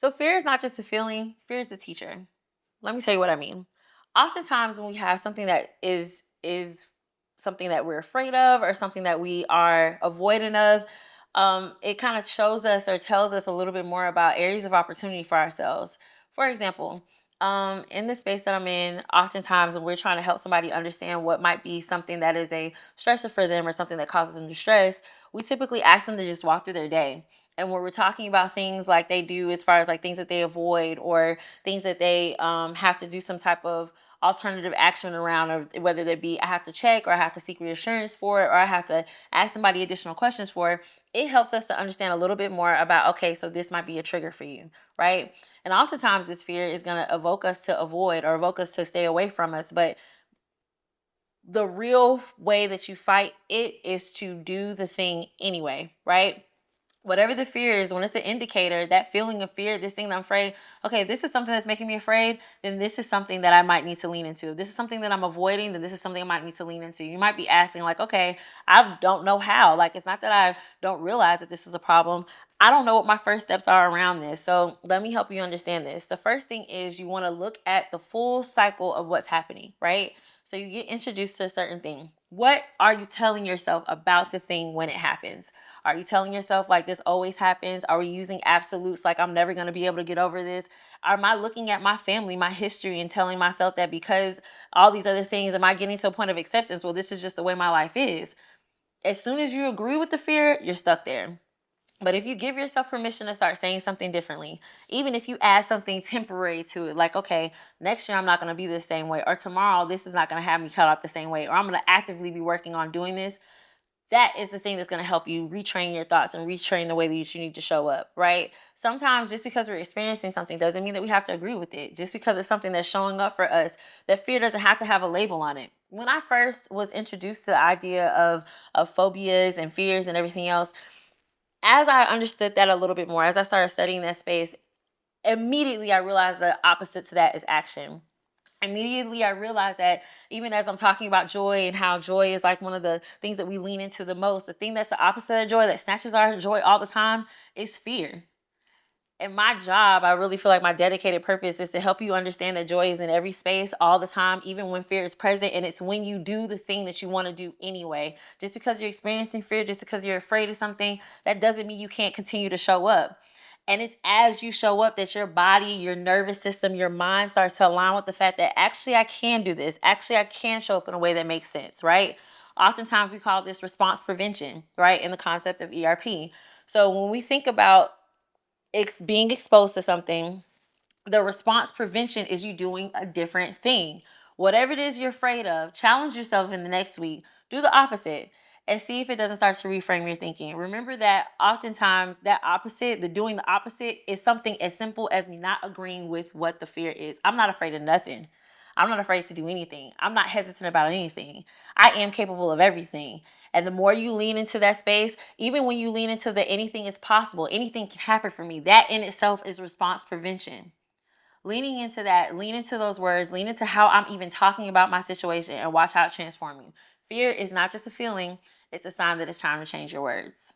So fear is not just a feeling, fear is the teacher. Let me tell you what I mean. Oftentimes when we have something that is something that we're afraid of or something that we are avoiding of, it kind of shows us or tells us a little bit more about areas of opportunity for ourselves. For example, in the space that I'm in, oftentimes when we're trying to help somebody understand what might be something that is a stressor for them or something that causes them distress, we typically ask them to just walk through their day. And when we're talking about things like they do as far as like things that they avoid or things that they have to do some type of alternative action around, or whether it be I have to check or I have to seek reassurance for it or I have to ask somebody additional questions for, it helps us to understand a little bit more about, okay, so this might be a trigger for you, right? And oftentimes this fear is going to evoke us to avoid or evoke us to stay away from us. But the real way that you fight it is to do the thing anyway, right? Whatever the fear is, when it's an indicator, that feeling of fear, this thing that I'm afraid, okay, if this is something that's making me afraid, then this is something that I might need to lean into. If this is something that I'm avoiding, then this is something I might need to lean into. You might be asking, like, okay, I don't know how. Like, it's not that I don't realize that this is a problem. I don't know what my first steps are around this. So let me help you understand this. The first thing is you want to look at the full cycle of what's happening, right? So you get introduced to a certain thing. What are you telling yourself about the thing when it happens? Are you telling yourself like this always happens? Are we using absolutes like I'm never going to be able to get over this? Am I looking at my family, my history, and telling myself that because all these other things, am I getting to a point of acceptance? Well, this is just the way my life is. As soon as you agree with the fear, you're stuck there. But if you give yourself permission to start saying something differently, even if you add something temporary to it, like, okay, next year I'm not going to be the same way, or tomorrow this is not going to have me cut off the same way, or I'm going to actively be working on doing this, that is the thing that's going to help you retrain your thoughts and retrain the way that you need to show up, right? Sometimes just because we're experiencing something doesn't mean that we have to agree with it. Just because it's something that's showing up for us, that fear doesn't have to have a label on it. When I first was introduced to the idea of phobias and fears and everything else, as I understood that a little bit more, as I started studying that space, immediately I realized the opposite to that is action. Immediately I realized that even as I'm talking about joy and how joy is like one of the things that we lean into the most, the thing that's the opposite of joy that snatches our joy all the time is fear. And my job, I really feel like my dedicated purpose is to help you understand that joy is in every space all the time, even when fear is present. And it's when you do the thing that you want to do anyway. Just because you're experiencing fear, just because you're afraid of something, that doesn't mean you can't continue to show up. And it's as you show up that your body, your nervous system, your mind starts to align with the fact that actually I can do this. Actually, I can show up in a way that makes sense, right? Oftentimes we call this response prevention, right? In the concept of ERP. So when we think about being exposed to something, the response prevention is you doing a different thing. Whatever it is you're afraid of, challenge yourself in the next week. Do the opposite and see if it doesn't start to reframe your thinking. Remember that oftentimes that opposite, the doing the opposite, is something as simple as me not agreeing with what the fear is. I'm not afraid of nothing. I'm not afraid to do anything. I'm not hesitant about anything. I am capable of everything. And the more you lean into that space, even when you lean into the anything is possible, anything can happen for me, that in itself is response prevention. Leaning into that, lean into those words, lean into how I'm even talking about my situation and watch how it transforms you. Fear is not just a feeling, it's a sign that it's time to change your words.